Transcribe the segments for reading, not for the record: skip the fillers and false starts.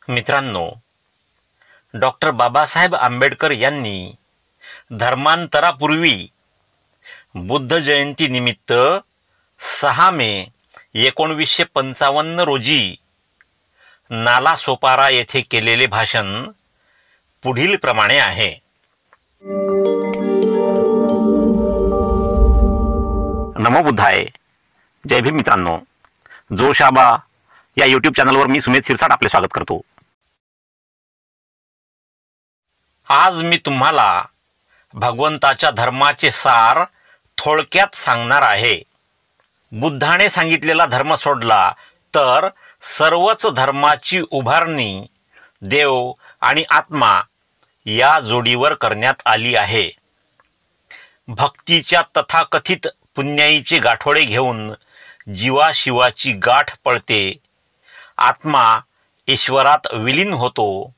मित्रांनो, डॉक्टर बाबासाहेब आंबेडकर यांनी धर्मांतरापूर्वी बुद्ध जयंती निमित्त 6 मे 1955 रोजी नालासोपारा येथे केलेले भाषण पुढील प्रमाणे आहे. नमो बुद्धाय. जय भीम. मित्रांनो, जोशाबा या यूट्यूब चॅनलवर मी सुमेध शिरसाट आपले स्वागत करतो. आज मी तुम्हाला भगवंताच्या धर्माचे सार थोडक्यात सांगणार आहे. बुद्धाने सांगितलेला धर्म सोडला तर सर्वच धर्माची उभारणी देव आणि आत्मा या जोडीवर करण्यात आली आहे. भक्तीच्या तथाकथित पुण्याईचे गाठोडे घेऊन जीवाशिवाची गाठ पळते, आत्मा ईश्वरात विलीन होतो,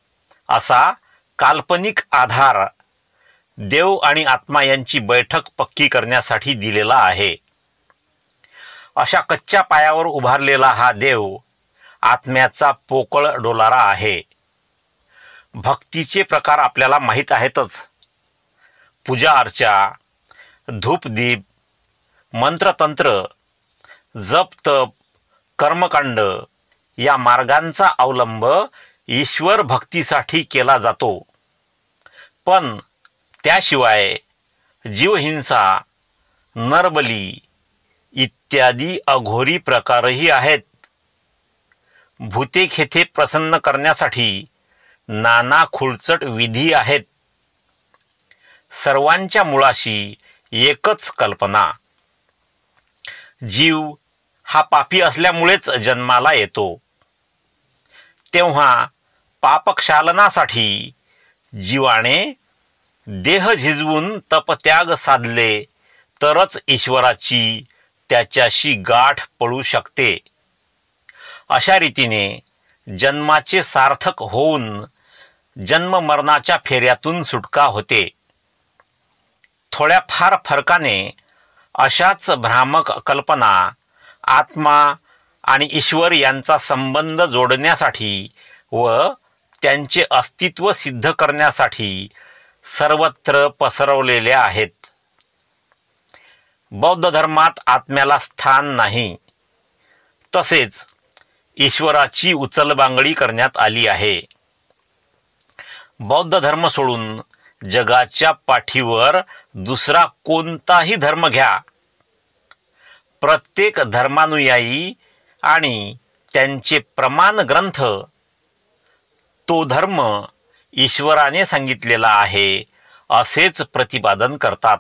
असा काल्पनिक आधार देव आणि आत्मा यांची बैठक पक्की करण्यासाठी दिलेला आहे. अशा कच्च्या पायावर उभारलेला हा देव आत्म्याचा पोकळ डोलारा आहे. भक्तीचे प्रकार आपल्याला माहीत आहेतच. पूजा अर्चा, धूपदीप, मंत्रतंत्र, जप तप, कर्मकांड या मार्गांचा अवलंब ईश्वर भक्तीसाठी केला जातो. पण त्याशिवाय जीवहिंसा, नरबली इत्यादी अघोरी प्रकारही आहेत. भूतेखेते प्रसन्न करण्यासाठी नाना खुळचट विधी आहेत. सर्वांच्या मुळाशी एकच कल्पना. जीव हा पापी असल्यामुळेच जन्माला येतो. तेव्हा पापक्षालनासाठी जीवाने देह झिजवून तपत्याग साधले तरच ईश्वराची त्याच्याशी गाठ पडू शकते. अशा रीतीने जन्माचे सार्थक होऊन जन्म मरणाच्या फेऱ्यातून सुटका होते. थोड्या फार फरकाने अशाच भ्रामक कल्पना आत्मा आणि ईश्वर यांचा संबंध जोडण्यासाठी व त्यांचे अस्तित्व सिद्ध करण्यासाठी सर्वत्र पसरवलेल्या आहेत. बौद्ध धर्मात आत्म्याला स्थान नाही, तसेच ईश्वराची उचलबांगडी करण्यात आली आहे. बौद्ध धर्म सोडून जगाच्या पाठीवर दुसरा कोणताही धर्म घ्या, प्रत्येक धर्मानुयायी आणि त्यांचे प्रमाण ग्रंथ तो धर्म ईश्वराने सांगितलेला आहे असेच प्रतिपादन करतात.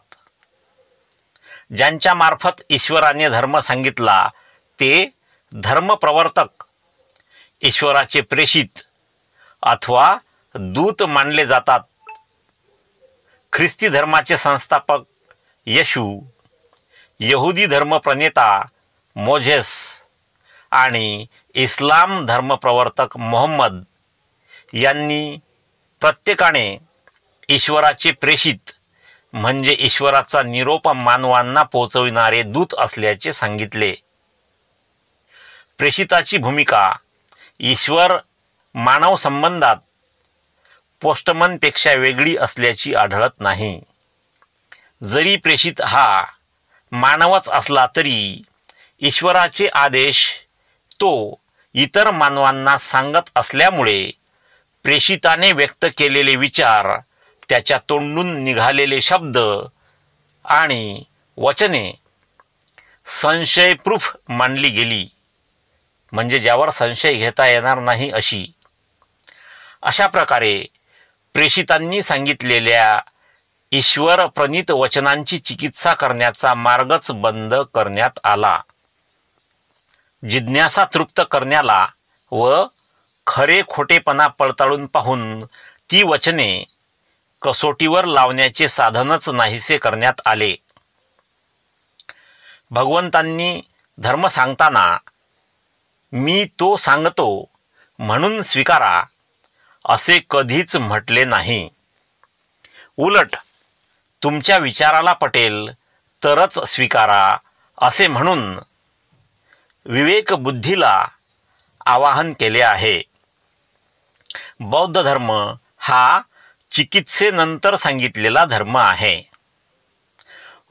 ज्यांच्या मार्फत ईश्वराने धर्म सांगितला ते धर्मप्रवर्तक, ईश्वराचे प्रेषित अथवा दूत मानले जातात. ख्रिस्ती धर्माचे संस्थापक येशू, यहुदी धर्मप्रणेता मोझेस आणि इस्लाम धर्मप्रवर्तक मोहम्मद यांनी प्रत्येकाने ईश्वराचे प्रेषित म्हणजे ईश्वराचा निरोप मानवांना पोचविणारे दूत असल्याचे सांगितले. प्रेषिताची भूमिका ईश्वर मानव संबंधात पोस्टमनपेक्षा वेगळी असल्याची आढळत नाही. जरी प्रेषित हा मानवच असला तरी ईश्वराचे आदेश तो इतर मानवांना सांगत असल्यामुळे प्रेषिताने व्यक्त केलेले विचार, त्याच्या तोंडून निघालेले शब्द आणि वचने संशयप्रूफ मानली गेली, म्हणजे ज्यावर संशय घेता येणार नाही अशी. अशा प्रकारे प्रेषितांनी सांगितलेल्या ईश्वर प्रणीत वचनांची चिकित्सा करण्याचा मार्गच बंद करण्यात आला. जिज्ञासा तृप्त करण्याला व खरे खोटेपणा पडताळून पाहून ती वचने कसोटीवर लावण्याचे साधनच नाहीसे करण्यात आले. भगवंतांनी धर्म सांगताना मी तो सांगतो म्हणून स्वीकारा असे कधीच म्हटले नाही. उलट तुमच्या विचाराला पटेल तरच स्वीकारा असे म्हणून विवेक बुद्धीला आवाहन केले आहे. बौद्ध धर्म हा चिकित्सेनंतर सांगितलेला धर्म आहे.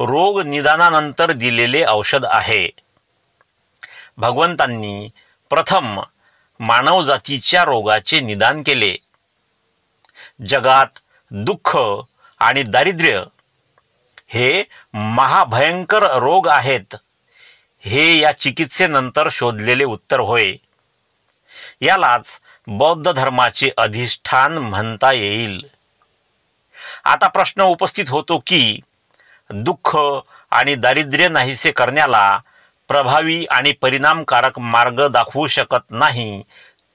रोग निदानानंतर दिलेले औषध आहे. भगवंतांनी प्रथम मानवजातीच्या रोगाचे निदान केले. जगात दुःख आणि दारिद्र्य हे महाभयंकर रोग आहेत, हे या चिकित्सेनंतर शोधलेले उत्तर होय. यालाच बौद्ध धर्माचे अधिष्ठान म्हणता येईल. आता प्रश्न उपस्थित होतो की दुःख आणि दारिद्र्य नाहीसे करण्याला प्रभावी आणि परिणामकारक मार्ग दाखवू शकत नाही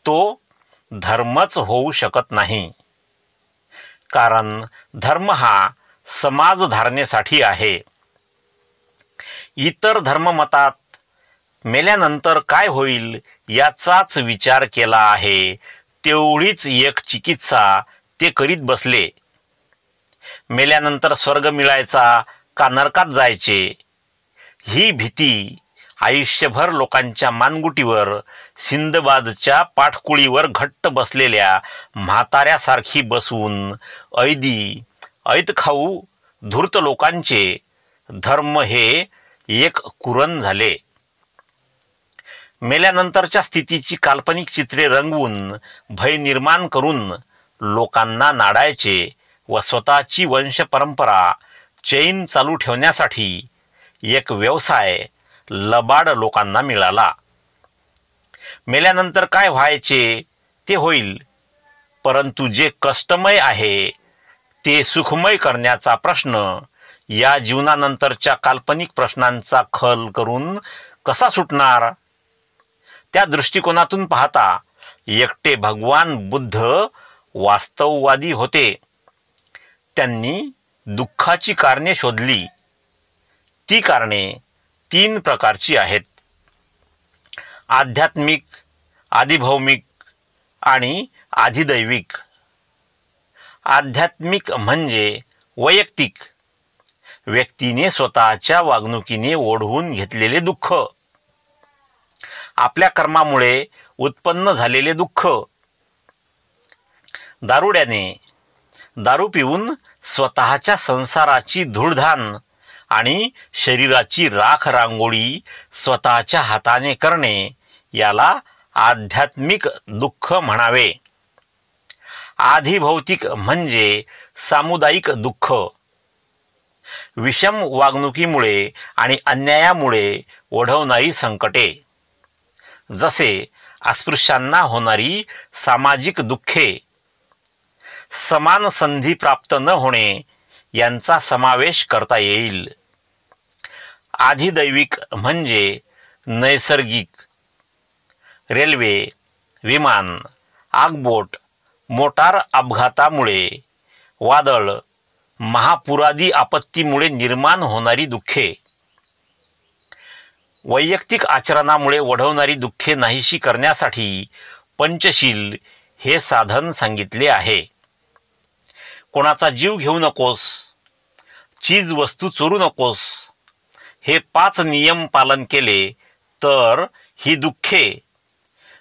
तो धर्मच होऊ शकत नाही. कारण धर्म हा समाजधारणेसाठी आहे. इतर धर्ममतात मेल्यानंतर काय होईल याचाच विचार केला आहे, तेवढीच एक चिकित्सा ते करीत बसले. मेल्यानंतर स्वर्ग मिळायचा का नरकात जायचे ही भीती आयुष्यभर लोकांच्या मानगुटीवर सिंदबादच्या पाठकुळीवर घट्ट बसलेल्या म्हाताऱ्यासारखी बसून ऐत खाऊ धूर्त लोकांचे धर्म हे एक कुरण झाले. मेल्यानंतरच्या स्थितीची काल्पनिक चित्रे रंगवून भय निर्माण करून लोकांना नाडायचे व स्वतःची वंश परंपरा चैन चालू ठेवण्यासाठी एक व्यवसाय लबाड लोकांना मिळाला. मेल्यानंतर काय व्हायचे ते होईल, परंतु जे कष्टमय आहे ते सुखमय करण्याचा प्रश्न या जीवनानंतरच्या काल्पनिक प्रश्नांचा खल करून कसा सुटणार? त्या दृष्टिकोनातून पाहता एकटे भगवान बुद्ध वास्तववादी होते. त्यांनी दुःखाची कारणे शोधली. ती कारणे 3 प्रकारची आहेत: आध्यात्मिक, आधिभौमिक आणि आधिदैविक. आध्यात्मिक म्हणजे वैयक्तिक, व्यक्तीने स्वतःच्या वागणुकीने ओढवून घेतलेले दुःख, आपल्या कर्मामुळे उत्पन्न झालेले दुःख. दारुड्याने दारू पिऊन स्वतःच्या संसाराची धूळधाण आणि शरीराची राख रांगोळी स्वतःच्या हाताने करणे याला आध्यात्मिक दुःख म्हणावे. आधिभौतिक म्हणजे सामुदायिक दुःख. विषम वागणुकीमुळे आणि अन्यायामुळे ओढवणारी संकटे, जसे अस्पृश्यांना होणारी सामाजिक दुःखे, समान संधी प्राप्त न होणे यांचा समावेश करता येईल. आधिदैविक म्हणजे नैसर्गिक, रेल्वे, विमान, आगबोट, मोटार अपघातामुळे, वादळ, महापुरादी आपत्तीमुळे निर्माण होणारी दुःखे. वैयक्तिक आचरणामुळे ओढवणारी दुःखे नाहीशी करण्यासाठी पंचशील हे साधन सांगितले आहे. कोणाचा जीव घेऊ नकोस, चीज वस्तू चोरू नकोस, हे 5 नियम पालन केले तर ही दुःखे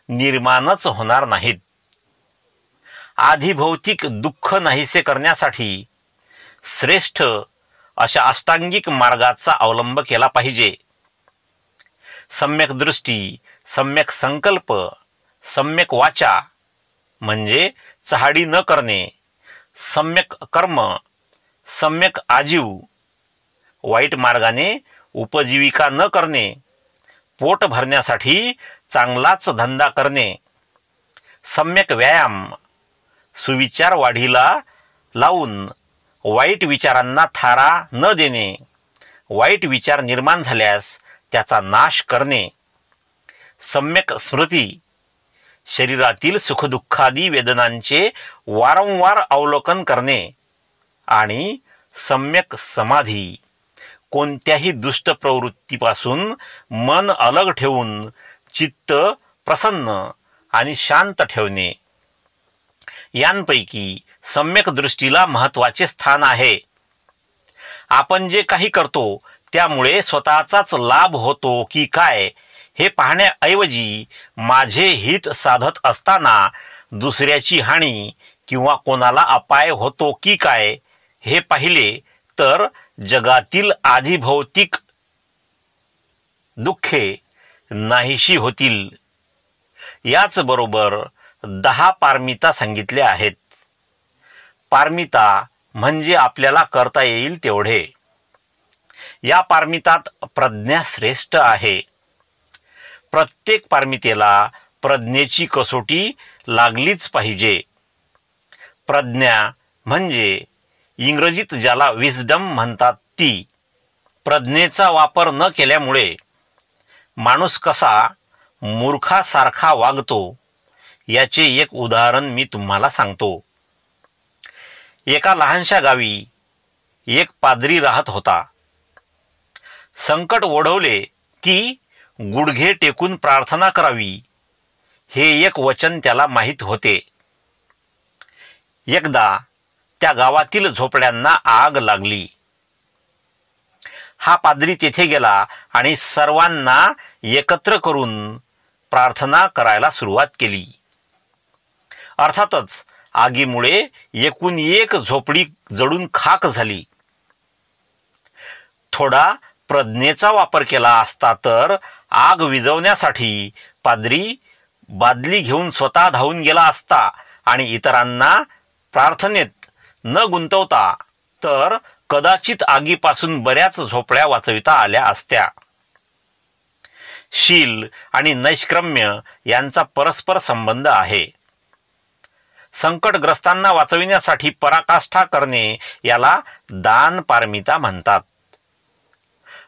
निर्माणच होणार नाहीत. आधिभौतिक दुःख नाहीसे करण्यासाठी श्रेष्ठ अशा अष्टांगिक मार्गाचा अवलंब केला पाहिजे. सम्यक दृष्टी, सम्यक संकल्प, सम्यक वाचा म्हणजे चहाडी न करणे, सम्यक कर्म, सम्यक आजीव, वाईट मार्गाने उपजीविका न करणे, पोट भरण्यासाठी चांगलाच धंदा करणे, सम्यक व्यायाम, सुविचार वाढीला लावून वाईट विचारांना थारा न देणे, वाईट विचार निर्माण झाल्यास त्याचा नाश करणे, सम्यक स्मृती, शरीरातील सुखदुःखादी वेदनांचे वारंवार अवलोकन करणे आणि सम्यक समाधी, कोणत्याही दुष्ट प्रवृत्तीपासून मन अलग ठेवून चित्त प्रसन्न आणि शांत ठेवणे. यांपैकी सम्यक दृष्टीला महत्त्वाचे स्थान आहे. आपण जे काही करतो त्यामुळे स्वतःचाच लाभ होतो की काय हे पाहण्याऐवजी माझे हित साधत असताना दुसऱ्याची हानी किंवा कोणाला अपाय होतो की काय हे पाहिले तर जगातील आधी भौतिक दुःखे नाहीशी होतील. याचबरोबर 10 पारमिता सांगितल्या आहेत. पारमिता म्हणजे आपल्याला करता येईल तेवढे. या पारमितात प्रज्ञा श्रेष्ठ आहे. प्रत्येक पारमितेला प्रज्ञेची कसोटी लागलीच पाहिजे. प्रज्ञा म्हणजे इंग्रजीत ज्याला विस्डम म्हणतात ती. प्रज्ञेचा वापर न केल्यामुळे माणूस कसा मूर्खासारखा वागतो याचे एक उदाहरण मी तुम्हाला सांगतो. एका लहानशा गावी एक पाद्री राहत होता. संकट ओढवले की गुडघे टेकून प्रार्थना करावी हे एक वचन त्याला माहीत होते. एकदा त्या गावातील झोपड्यांना आग लागली. हा पाद्री तेथे गेला आणि सर्वांना एकत्र करून प्रार्थना करायला सुरुवात केली. अर्थातच आगीमुळे एकूण एक झोपडी जळून खाक झाली. थोडा प्रज्ञेचा वापर केला असता तर आग विझवण्यासाठी पाद्री बादली घेऊन स्वतः धावून गेला असता आणि इतरांना प्रार्थनेत न गुंतवता तर कदाचित आगीपासून बऱ्याच झोपड्या वाचविता आल्या असत्या. शील आणि नैष्क्रम्य यांचा परस्पर संबंध आहे. संकटग्रस्तांना वाचविण्यासाठी पराकाष्ठा करणे याला दान पारमिता म्हणतात.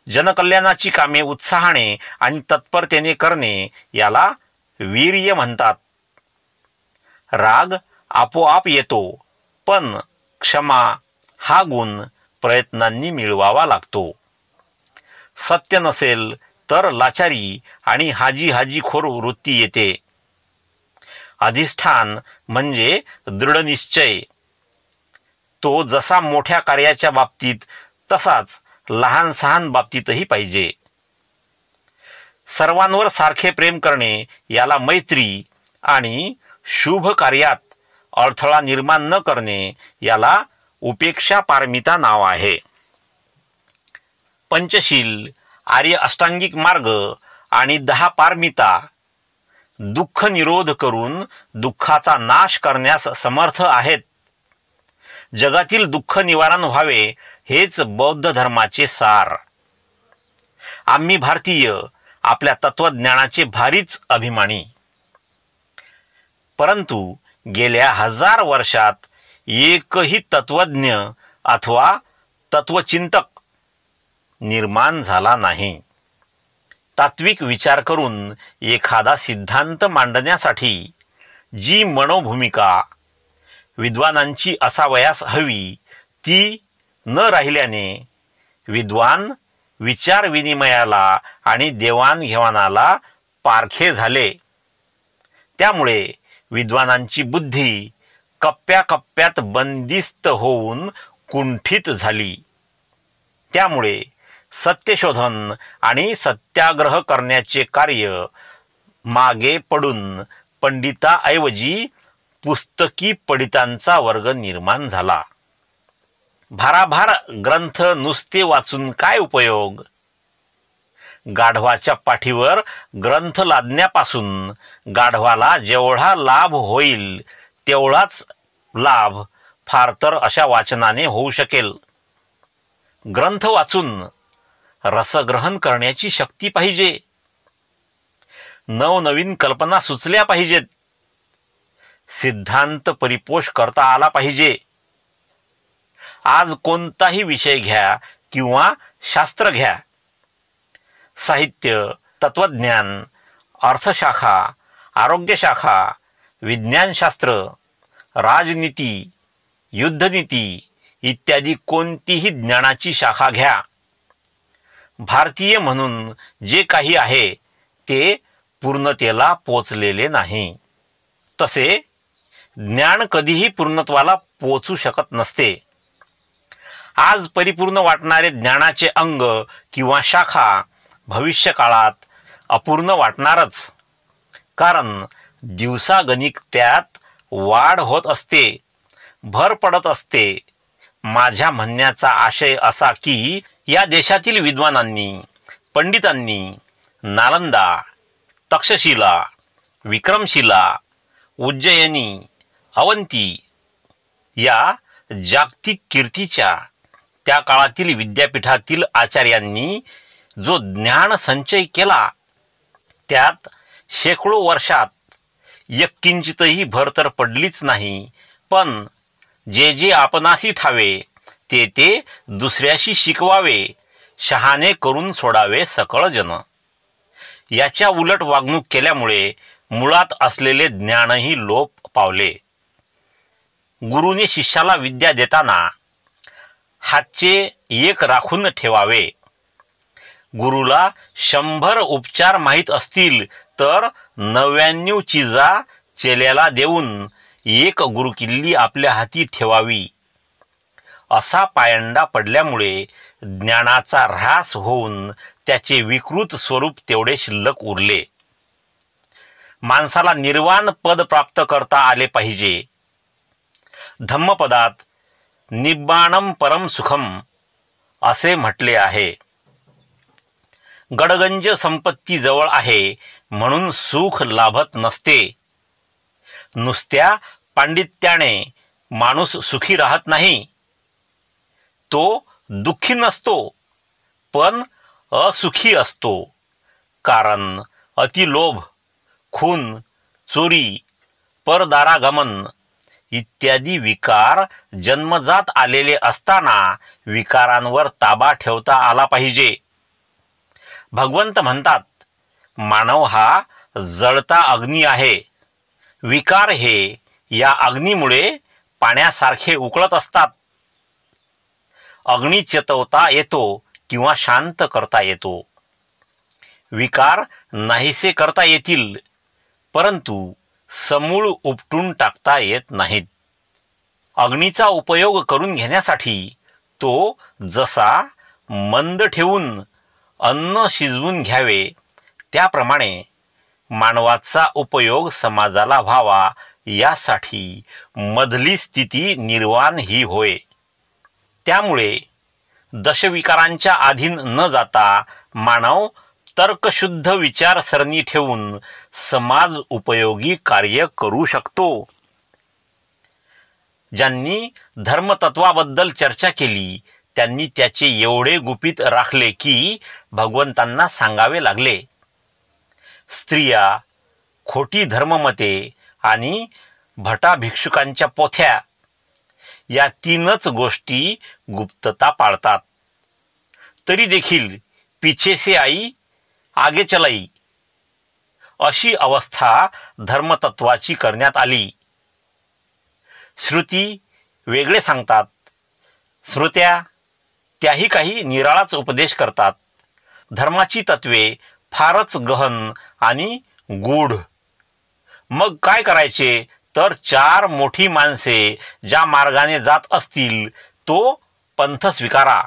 जनकल्याणाची कामे उत्साहाने आणि तत्परतेने करणे याला वीर्य म्हणतात. राग आपोआप येतो, पण क्षमा हा गुण प्रयत्नांनी मिळवावा लागतो. सत्य नसेल तर लाचारी आणि हाजीखोर वृत्ती येते. अधिष्ठान म्हणजे दृढनिश्चय. तो जसा मोठ्या कार्याच्या बाबतीत तसाच लहान सहान बाबतीतही पाहिजे. सर्वांवर सारखे प्रेम करणे याला मैत्री आणि शुभ कार्यात अडथळा निर्माण न करणे याला उपेक्षा पारमिता नाव आहे. पंचशील, आर्य अष्टांगिक मार्ग आणि 10 पारमिता दुःख निरोध करून दुःखाचा नाश करण्यास समर्थ आहेत. जगातील दुःख निवारण व्हावे हेच बौद्ध धर्माचे सार. आम्ही भारतीय आपल्या तत्वज्ञानाचे भारीच अभिमानी. परंतु गेल्या 1000 वर्षात एकही तत्वज्ञ अथवा तत्वचिंतक निर्माण झाला नाही. तात्विक विचार करून एखादा सिद्धांत मांडण्यासाठी जी मनोभूमिका विद्वानांची असावयास हवी ती न राहिल्याने विद्वान विचार विनिमयाला आणि देवाणघेवाणाला पारखे झाले. त्यामुळे विद्वानांची बुद्धी कप्प्याकप्प्यात बंदिस्त होऊन कुंठित झाली. त्यामुळे सत्यशोधन आणि सत्याग्रह करण्याचे कार्य मागे पडून पंडिताऐवजी पुस्तकी पंडितांचा वर्ग निर्माण झाला. भाराभार ग्रंथ नुसते वाचून काय उपयोग? गाढवाच्या पाठीवर ग्रंथ लादण्यापासून गाढवाला जेवढा लाभ होईल तेवढाच लाभ फार तर अशा वाचनाने होऊ शकेल. ग्रंथ वाचून रसग्रहण करण्याची शक्ती पाहिजे. नवनवीन कल्पना सुचल्या पाहिजेत. सिद्धांत परिपोष करता आला पाहिजे. आज कोणताही विषय घ्या किंवा शास्त्र घ्या, साहित्य, तत्वज्ञान, अर्थशाखा, आरोग्यशाखा, विज्ञानशास्त्र, राजनीती, युद्धनीती इत्यादी कोणतीही ज्ञानाची शाखा घ्या. भारतीय म्हणून जे काही आहे ते पूर्णतेला पोचलेले नाही. तसे ज्ञान कधीही पूर्णत्वाला पोचू शकत नसते. आज परिपूर्ण वाटणारे ज्ञानाचे अंग किंवा शाखा भविष्यकाळात अपूर्ण वाटणारच. कारण दिवसागणिक त्यात वाढ होत असते, भर पडत असते. माझ्या म्हणण्याचा आशय असा की या देशातील विद्वानांनी, पंडितांनी नालंदा, तक्षशिला, विक्रमशिला, उज्जयिनी, अवंती या जागतिक कीर्तीच्या त्या काळातील विद्यापीठातील आचार्यांनी जो ज्ञान संचय केला, त्यात शेकडो वर्षात यत्किंचितही भर तर पडलीच नाही, पण जे जे आपणासी ठावे ते ते दुसऱ्याशी शिकवावे, शहाणे करून सोडावे सकळ जन. याच्या उलट वागणूक केल्यामुळे मुळात असलेले ज्ञानही लोप पावले. गुरुने शिष्याला विद्या देताना हातचे एक राखून ठेवावे. गुरुला 100 उपचार माहीत असतील तर 99 चिजा चेल्याला देऊन एक गुरुकिल्ली आपल्या हाती ठेवावी. असा पायंडा पडल्यामुळे ज्ञानाचा ऱ्हास होऊन त्याचे विकृत स्वरूप तेवढे शिल्लक उरले. माणसाला निर्वाण पद प्राप्त करता आले पाहिजे. धम्मपदात निब्बाणम परम सुखम असे म्हटले आहे. गडगंज संपत्ती जवळ आहे म्हणून सुख लाभत नसते. नुसत्या पांडित्याने माणूस सुखी राहत नाही. तो दुःखी नसतो, पण असुखी असतो. कारण अतिलोभ, खून, चोरी, परदारागमन इत्यादी विकार जन्मजात आलेले असताना विकारांवर ताबा ठेवता आला पाहिजे. भगवंत म्हणतात, मानव हा जळता अग्नी आहे. विकार हे या अग्नीमुळे पाण्यासारखे उकळत असतात. अग्नी चेतवता येतो किंवा शांत करता येतो. विकार नाहीसे करता येतील, परंतु समूळ उपटून टाकता येत नाहीत. अग्नीचा उपयोग करून घेण्यासाठी तो जसा मंद ठेवून अन्न शिजवून घ्यावे, त्याप्रमाणे मानवाचा उपयोग समाजाला व्हावा यासाठी मधली स्थिती निर्वाण ही होय. त्यामुळे दशविकारांच्या अधीन न जाता मानव तर्कशुद्ध विचारसरणी ठेवून समाज उपयोगी कार्य करू शकतो. ज्यांनी धर्मतत्वाबद्दल चर्चा केली त्यांनी त्याचे एवढे गुपित राखले की भगवंतांना सांगावे लागले. स्त्रिया, खोटी धर्ममते आणि भटा भिक्षुकांच्या पोथ्या या 3च गोष्टी गुप्तता पाळतात. तरी देखील पीछे से आई आगे चलाई अशी अवस्था धर्मतत्वाची करण्यात आली. श्रुती वेगळे सांगतात. श्रोत्या त्याही काही निराळाच उपदेश करतात. धर्माची तत्वे फारच गहन आणि गूढ. मग काय करायचे तर 4 मोठी माणसे ज्या मार्गाने जात असतील तो पंथ स्वीकारा.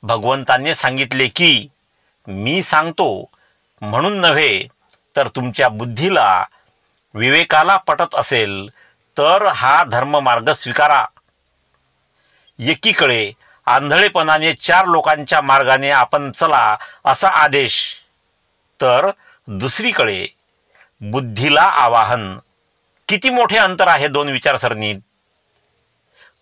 भगवंतांनी सांगितले की मी सांगतो म्हणून नव्हे, तर तुमच्या बुद्धीला, विवेकाला पटत असेल तर हा धर्ममार्ग स्वीकारा. एकीकडे आंधळेपणाने 4 लोकांच्या मार्गाने आपण चला असा आदेश, तर दुसरीकडे बुद्धीला आवाहन. किती मोठे अंतर आहे 2 विचारसरणीत.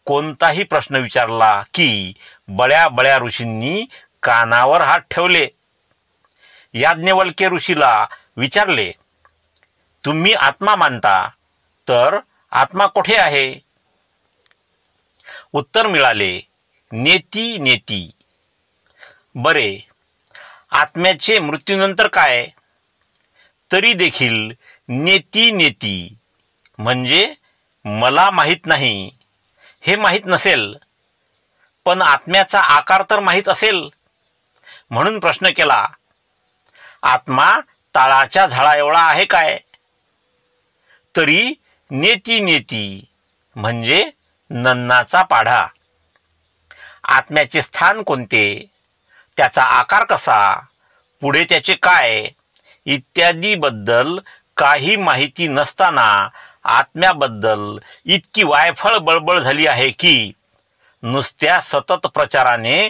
कोणताही प्रश्न विचारला की बड्या बड्या ऋषींनी कानावर हात ठेवले. याज्ञवल्क्य ऋषीला विचारले, तुम्ही आत्मा मानता, तर आत्मा कुठे आहे? उत्तर मिळाले, नेती नेती. बरे, आत्म्याचे मृत्यूनंतर काय? तरी देखील नेती नेती म्हणजे मला माहीत नाही हे माहीत नसेल, पण आत्म्याचा आकार तर माहीत असेल. म्हणून प्रश्न केला, आत्मा ताळाच्या झाडा एवढा आहे काय? तरी नेती नेती म्हणजे नन्नाचा पाढा. आत्म्याचे स्थान कोणते, त्याचा आकार कसा, पुढे त्याचे काय इत्यादी बद्दल काही माहिती नसताना आत्म्याबद्दल इतकी वायफळ बळबळ झाली आहे की नुसत्या सतत प्रचाराने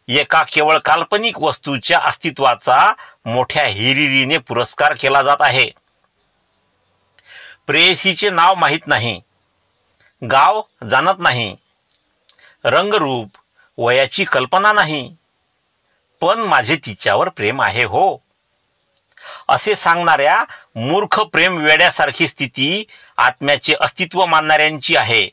एका केवळ काल्पनिक वस्तूच्या अस्तित्वाचा मोठ्या हिरिरीने पुरस्कार केला जात आहे. प्रेयसीचे नाव माहीत नाही, गाव जाणत नाही, रंगरूप वयाची कल्पना नाही, पण माझे तिच्यावर प्रेम आहे हो, असे सांगणाऱ्या मूर्ख प्रेम वेड्यासारखी स्थिती आत्म्याचे अस्तित्व मानणाऱ्यांची आहे.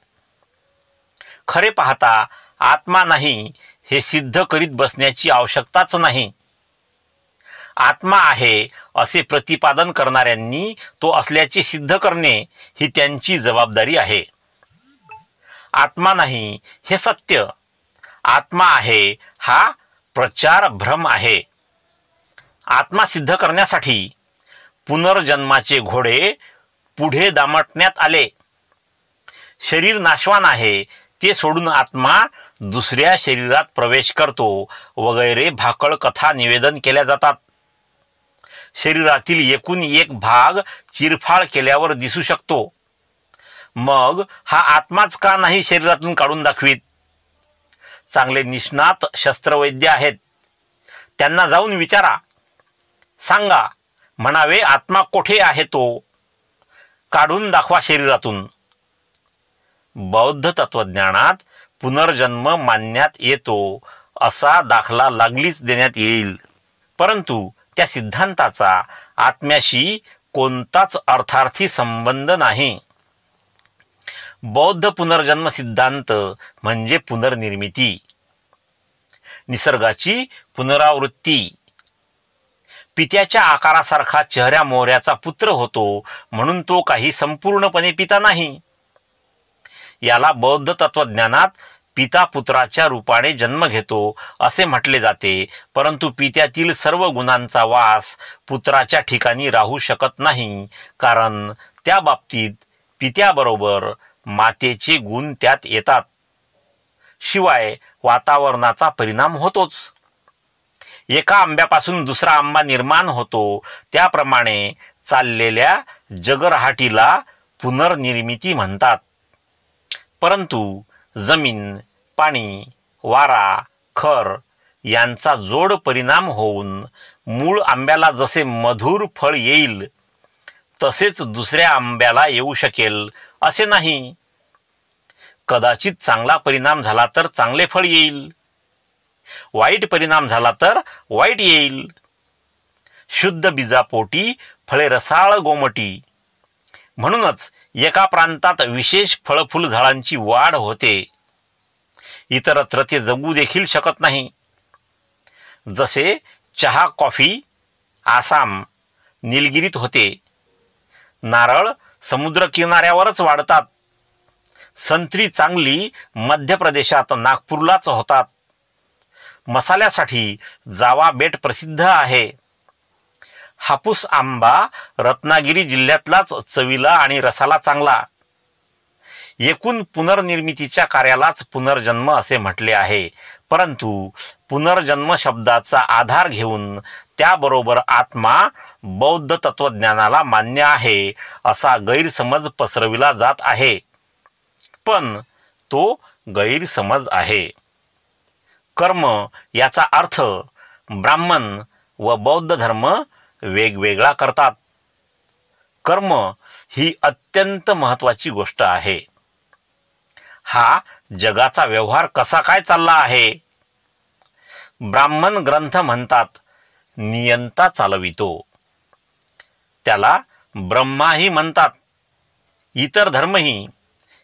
खरे पाहता आत्मा नाही हे सिद्ध करीत बसण्याची आवश्यकताच नाही. आत्मा आहे असे प्रतिपादन करणाऱ्यांनी तो असल्याचे सिद्ध करणे ही त्यांची जबाबदारी आहे. आत्मा नाही हे सत्य, आत्मा आहे हा प्रचार भ्रम आहे. आत्मा सिद्ध करण्यासाठी पुनर्जन्माचे घोडे पुढे दामटण्यात आले. शरीर नाशवान आहे ते सोडून आत्मा दुसऱ्या शरीरात प्रवेश करतो वगैरे भाकळ कथा निवेदन केल्या जातात. शरीरातील एकूण एक भाग चिरफाड केल्यावर दिसू शकतो. मग हा आत्माच का नाही शरीरातून काढून दाखवीत? चांगले निष्णात शस्त्रवैद्य आहेत, त्यांना जाऊन विचारा, सांगा, म्हणावे आत्मा कोठे आहे तो काढून दाखवा शरीरातून. बौद्ध तत्वज्ञानात पुनर्जन्म मानण्यात येतो असा दाखला लागलीच देण्यात येईल, परंतु त्या सिद्धांताचा आत्म्याशी कोणताच अर्थार्थी संबंध नाही. बौद्ध पुनर्जन्म सिद्धांत म्हणजे पुनर्निर्मिती, निसर्गाची पुनरावृत्ती. पित्याच्या आकारासारखा चेहऱ्या मोहऱ्याचा पुत्र होतो म्हणून तो काही संपूर्णपणे पिता नाही. याला बौद्ध तत्वज्ञानात पिता पुत्राच्या रूपाने जन्म घेतो असे म्हटले जाते, परंतु पित्यातील सर्व गुणांचा वास पुत्राच्या ठिकाणी राहू शकत नाही, कारण त्या बाबतीत पित्याबरोबर मातेचे गुण त्यात येतात. शिवाय वातावरणाचा परिणाम होतोच. एका आंब्यापासून दुसरा आंबा निर्माण होतो त्याप्रमाणे चाललेल्या जगरहाटीला पुनर्निर्मिती म्हणतात. परंतु जमीन, पाणी, वारा, खर यांचा जोड परिणाम होऊन मूळ आंब्याला जसे मधुर फळ येईल तसेच दुसऱ्या आंब्याला येऊ शकेल असे नाही. कदाचित चांगला परिणाम झाला तर चांगले फळ येईल, वाईट परिणाम झाला तर वाईट येईल. शुद्ध बीजापोटी फळे रसाळ गोमटी. म्हणूनच एका प्रांतात विशेष फळफुल झाडांची वाढ होते, इतरत्र ते जगू देखील शकत नाही. जसे चहा कॉफी आसाम निलगिरीत होते, नारळ समुद्र किनाऱ्यावरच वाढतात, संत्री चांगली मध्य प्रदेशात नागपूरलाच होतात, मसाल्यासाठी जावा बेट प्रसिद्ध आहे, हापूस आंबा रत्नागिरी जिल्ह्यातलाच चवीला आणि रसाला चांगला. एकूण पुनर्निर्मितीच्या कार्यालाच पुनर्जन्म असे म्हटले आहे, परंतु पुनर्जन्म शब्दाचा आधार घेऊन त्याबरोबर आत्मा बौद्ध तत्वज्ञानाला मान्य आहे असा गैरसमज पसरविला जात आहे. पण तो गैरसमज आहे. कर्म याचा अर्थ ब्राह्मण व बौद्ध धर्म वेगवेगळा करतात. कर्म ही अत्यंत महत्त्वाची गोष्ट आहे. हा जगाचा व्यवहार कसा काय चालला आहे? ब्राह्मण ग्रंथ म्हणतात नियंता चालवितो, त्याला ब्रह्माही म्हणतात. इतर धर्मही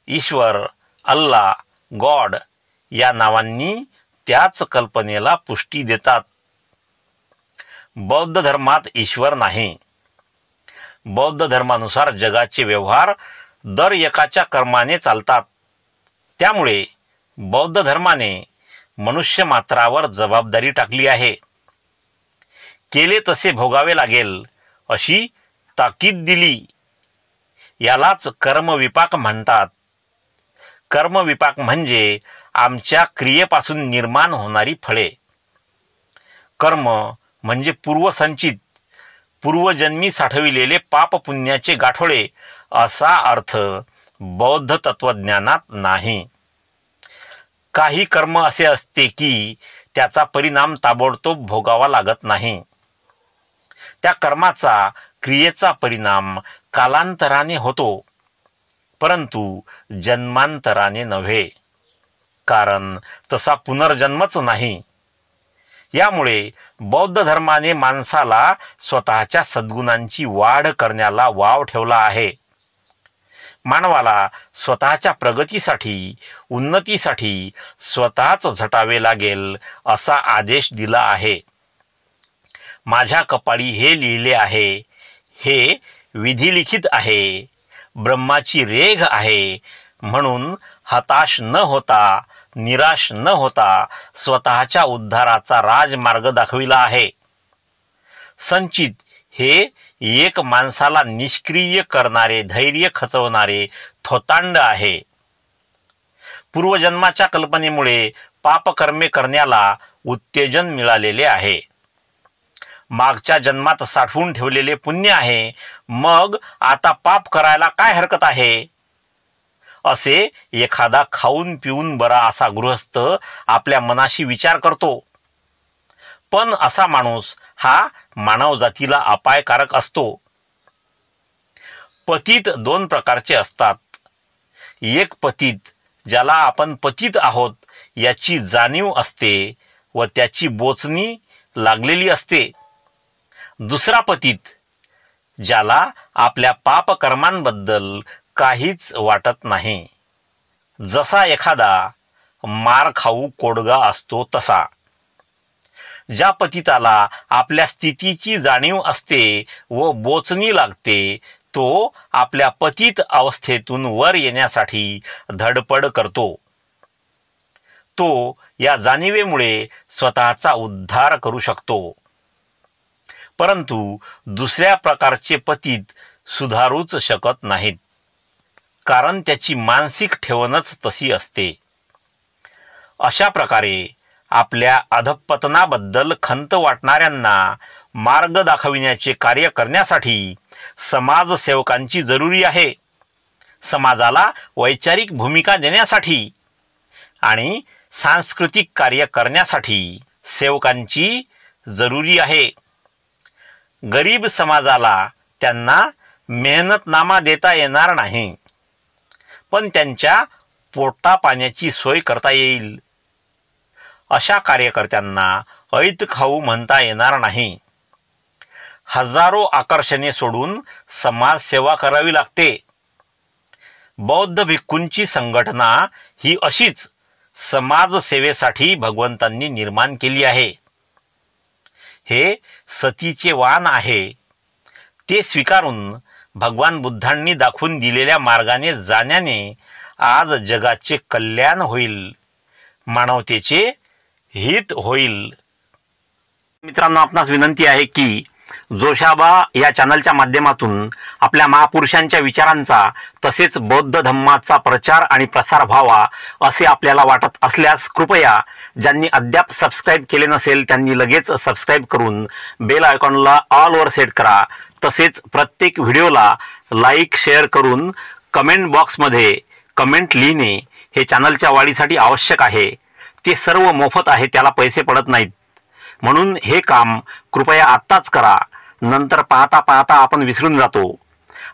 ईश्वर, अल्ला, गॉड या नावांनी त्याच कल्पनेला पुष्टी देतात. बौद्ध धर्मात ईश्वर नाही. बौद्ध धर्मानुसार जगाचे व्यवहार दर एकाच्या कर्माने चालतात. त्यामुळे बौद्ध धर्माने मनुष्य मात्रावर जबाबदारी टाकली आहे. केले तसे भोगावे लागेल अशी ताकीद दिली. यालाच कर्मविपाक म्हणतात. कर्मविपाक म्हणजे आमच्या क्रियेपासून निर्माण होणारी फळे. कर्म म्हणजे पूर्वसंचित पूर्वजन्मी साठविलेले पाप पुण्याचे गाठोडे असा अर्थ बौद्ध तत्वज्ञानात नाही. काही कर्म असे असते की त्याचा परिणाम ताबडतोब भोगावा लागत नाही. त्या कर्माचा क्रियेचा परिणाम कालांतराने होतो, परंतु जन्मांतराने नव्हे, कारण तसा पुनर्जन्मच नाही. यामुळे बौद्ध धर्माने माणसाला स्वतःच्या सद्गुणांची वाढ करण्याला वाव ठेवला आहे. मानवाला स्वतःच्या प्रगतीसाठी, उन्नतीसाठी स्वतःच झटावे लागेल असा आदेश दिला आहे. माझ्या कपाळी हे लिहिले आहे, हे विधिलिखित आहे, ब्रह्माची रेघ आहे, म्हणून हताश न होता, निराश न होता स्वतःच्या उद्धाराचा राजमार्ग दाखविला आहे. संचित हे एक माणसाला निष्क्रिय करणारे, धैर्य खचवणारे थोतांड आहे. पूर्वजन्माच्या कल्पनेमुळे पापकर्मे करण्याला उत्तेजन मिळालेले आहे. मागच्या जन्मात साठवून ठेवलेले पुण्य आहे, मग आता पाप करायला काय हरकत आहे, असे एखादा खाऊन पिऊन बरा असा गृहस्थ आपल्या मनाशी विचार करतो. पण असा माणूस हा मानवजातीला अपायकारक असतो. पतित दोन प्रकारचे असतात. एक पतित ज्याला आपण पतित आहोत याची जाणीव असते व त्याची बोचणी लागलेली असते. दुसरा पतित ज्याला आपल्या पापकर्मांबद्दल काहीच वाटत नाही. जसा एखादा मार खाऊ कोडगा असतो तसा. ज्या पतिताला आपल्या स्थितीची जाणीव असते व बोचणी लागते, तो आपल्या पतित अवस्थेतून वर येण्यासाठी धडपड करतो. तो या जाणीवेमुळे स्वतःचा उद्धार करू शकतो. परंतु दुसऱ्या प्रकारचे पतित सुधारूच शकत नाहीत, कारण त्याची मानसिक ठेवणच तशी असते. अशा प्रकारे आपल्या अधःपतनाबद्दल खंत वाटणाऱ्यांना मार्ग दाखविण्याचे कार्य करण्यासाठी समाजसेवकांची जरुरी आहे. समाजाला वैचारिक भूमिका देण्यासाठी आणि सांस्कृतिक कार्य करण्यासाठी सेवकांची जरुरी आहे. गरीब समाजाला त्यांना मेहनतनामा देता येणार नाही, पण त्यांच्या पोटा पाण्याची सोय करता येईल. अशा कार्यकर्त्यांना ऐत खाऊ म्हणता येणार नाही. हजारो आकर्षणे सोडून समाजसेवा करावी लागते. बौद्ध भिक्खूंची संघटना ही अशीच समाजसेवेसाठी भगवंतांनी निर्माण केली आहे. हे सतीचे वाण आहे. ते स्वीकारून भगवान बुद्धांनी दाखवून दिलेल्या मार्गाने जाण्याने आज जगाचे कल्याण होईल, मानवतेचे हित होईल. मित्रांनो, आपणास विनंती आहे की जोशाबा या चॅनलच्या माध्यमातून आपल्या महापुरुषांच्या विचारांचा तसेच बौद्ध धम्माचा प्रचार आणि प्रसार व्हावा असे आपल्याला वाटत असल्यास कृपया ज्यांनी अद्याप सबस्क्राईब केले नसेल त्यांनी लगेच सबस्क्राईब करून बेल आयकॉनला ऑलवर सेट करा. तसेच प्रत्येक व्हिडिओला लाईक शेअर करून कमेंट बॉक्समध्ये कमेंट लिहिणे हे चॅनलच्या वाढीसाठी आवश्यक आहे. ते सर्व मोफत आहे, त्याला पैसे पडत नाहीत. म्हणून हे काम कृपया आत्ताच करा, नंतर पाहता पाहता आपण विसरून जातो.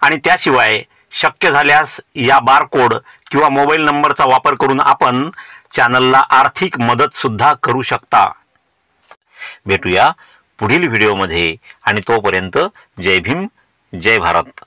आणि त्याशिवाय शक्य झाल्यास या बारकोड किंवा मोबाईल नंबरचा वापर करून आपण चॅनलला आर्थिक मदत सुद्धा करू शकता. भेटूया पुढील व्हिडिओमध्ये आणि तोपर्यंत जय भीम, जय भारत.